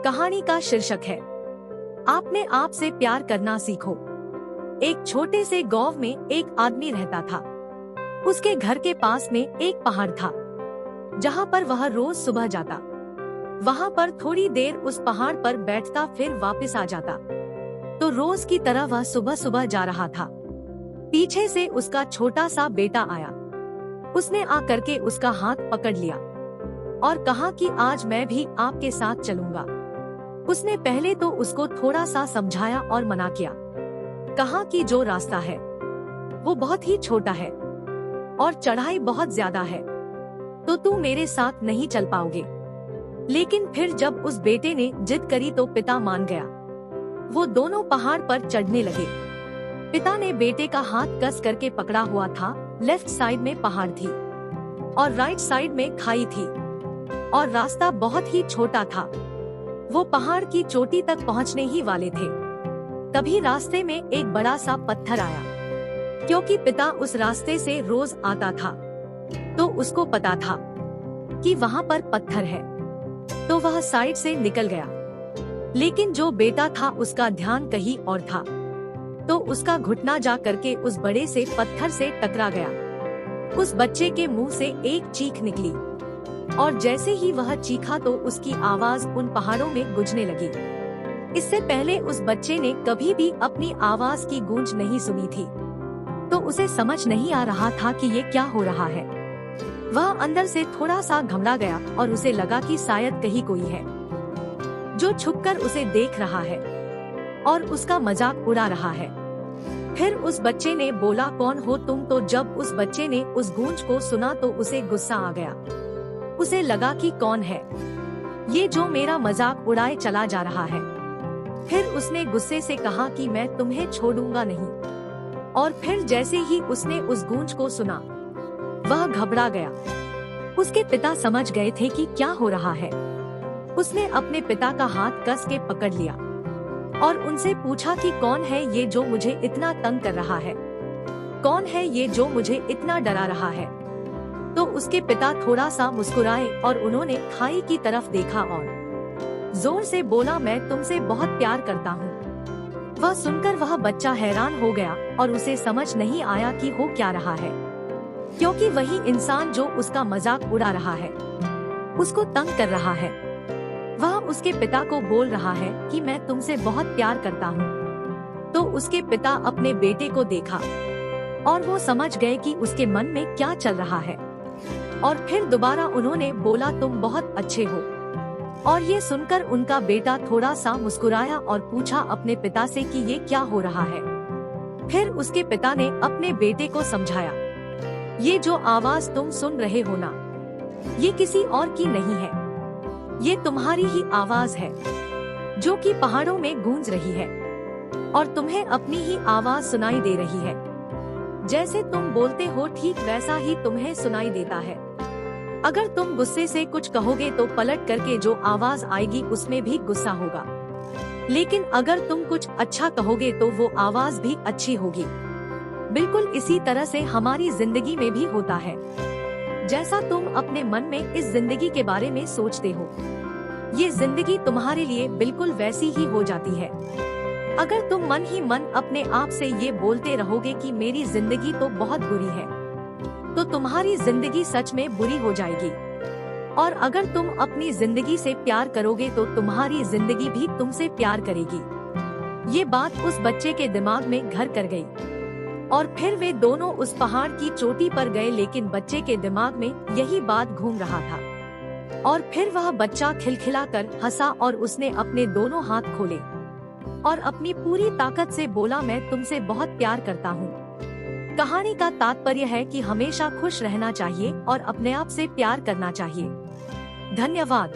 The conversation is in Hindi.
कहानी का शीर्षक है आपने आप से प्यार करना सीखो। एक छोटे से गांव में एक आदमी रहता था। उसके घर के पास में एक पहाड़ था जहां पर वह रोज सुबह जाता। वहां पर थोड़ी देर उस पहाड़ पर बैठता, फिर वापस आ जाता। तो रोज की तरह वह सुबह सुबह जा रहा था। पीछे से उसका छोटा सा बेटा आया। उसने आकर के उसका हाथ पकड़ लिया और कहा कि आज मैं भी आपके साथ चलूंगा। उसने पहले तो उसको थोड़ा सा समझाया और मना किया। कहा कि जो रास्ता है वो बहुत ही छोटा है और चढ़ाई बहुत ज्यादा है, तो तू मेरे साथ नहीं चल पाओगे। लेकिन फिर जब उस बेटे ने जिद करी तो पिता मान गया। वो दोनों पहाड़ पर चढ़ने लगे। पिता ने बेटे का हाथ कस करके पकड़ा हुआ था। लेफ्ट साइड में पहाड़ थी और राइट साइड में खाई थी और रास्ता बहुत ही छोटा था। वो पहाड़ की चोटी तक पहुंचने ही वाले थे। तभी रास्ते में एक बड़ा सा पत्थर आया। क्योंकि पिता उस रास्ते से रोज आता था तो उसको पता था कि वहाँ पर पत्थर है, तो वह साइड से निकल गया। लेकिन जो बेटा था उसका ध्यान कहीं और था, तो उसका घुटना जा करके उस बड़े से पत्थर से टकरा गया। उस बच्चे के मुंह से एक चीख निकली और जैसे ही वह चीखा तो उसकी आवाज उन पहाड़ों में गूंजने लगी। इससे पहले उस बच्चे ने कभी भी अपनी आवाज की गूंज नहीं सुनी थी, तो उसे समझ नहीं आ रहा था कि ये क्या हो रहा है। वह अंदर से थोड़ा सा घबरा गया और उसे लगा कि शायद कहीं कोई है जो छुपकर उसे देख रहा है और उसका मजाक उड़ा रहा है। फिर उस बच्चे ने बोला, कौन हो तुम? तो जब उस बच्चे ने उस गूंज को सुना तो उसे गुस्सा आ गया। उसे लगा कि कौन है ये जो मेरा मजाक उड़ाए चला जा रहा है। फिर उसने गुस्से से कहा कि मैं तुम्हें छोड़ूंगा नहीं। और फिर जैसे ही उसने उस गूंज को सुना वह घबरा गया। उसके पिता समझ गए थे कि क्या हो रहा है। उसने अपने पिता का हाथ कस के पकड़ लिया और उनसे पूछा कि कौन है ये जो मुझे इतना तंग कर रहा है? कौन है ये जो मुझे इतना डरा रहा है? तो उसके पिता थोड़ा सा मुस्कुराए और उन्होंने खाई की तरफ देखा और जोर से बोला, मैं तुमसे बहुत प्यार करता हूँ। वह सुनकर वह बच्चा हैरान हो गया और उसे समझ नहीं आया कि हो क्या रहा है, क्योंकि वही इंसान जो उसका मजाक उड़ा रहा है, उसको तंग कर रहा है, वह उसके पिता को बोल रहा है कि मैं तुमसे बहुत प्यार करता हूँ। तो उसके पिता अपने बेटे को देखा और वो समझ गए कि उसके मन में क्या चल रहा है। और फिर दोबारा उन्होंने बोला, तुम बहुत अच्छे हो। और ये सुनकर उनका बेटा थोड़ा सा मुस्कुराया और पूछा अपने पिता से कि ये क्या हो रहा है। फिर उसके पिता ने अपने बेटे को समझाया, ये जो आवाज तुम सुन रहे हो ना, ये किसी और की नहीं है, ये तुम्हारी ही आवाज है जो कि पहाड़ों में गूंज रही है और तुम्हें अपनी ही आवाज सुनाई दे रही है। जैसे तुम बोलते हो ठीक वैसा ही तुम्हें सुनाई देता है। अगर तुम गुस्से से कुछ कहोगे तो पलट करके जो आवाज आएगी उसमें भी गुस्सा होगा, लेकिन अगर तुम कुछ अच्छा कहोगे तो वो आवाज भी अच्छी होगी। बिल्कुल इसी तरह से हमारी जिंदगी में भी होता है। जैसा तुम अपने मन में इस जिंदगी के बारे में सोचते हो, ये जिंदगी तुम्हारे लिए बिल्कुल वैसी ही हो जाती है। अगर तुम मन ही मन अपने आप से ये बोलते रहोगे कि मेरी जिंदगी तो बहुत बुरी है, तो तुम्हारी जिंदगी सच में बुरी हो जाएगी। और अगर तुम अपनी जिंदगी से प्यार करोगे तो तुम्हारी जिंदगी भी तुमसे प्यार करेगी। ये बात उस बच्चे के दिमाग में घर कर गई और फिर वे दोनों उस पहाड़ की चोटी पर गए, लेकिन बच्चे के दिमाग में यही बात घूम रहा था। और फिर वह बच्चा खिलखिलाकर हंसा और उसने अपने दोनों हाथ खोले और अपनी पूरी ताकत से बोला, मैं तुमसे बहुत प्यार करता हूँ। कहानी का तात्पर्य है कि हमेशा खुश रहना चाहिए और अपने आप से प्यार करना चाहिए। धन्यवाद।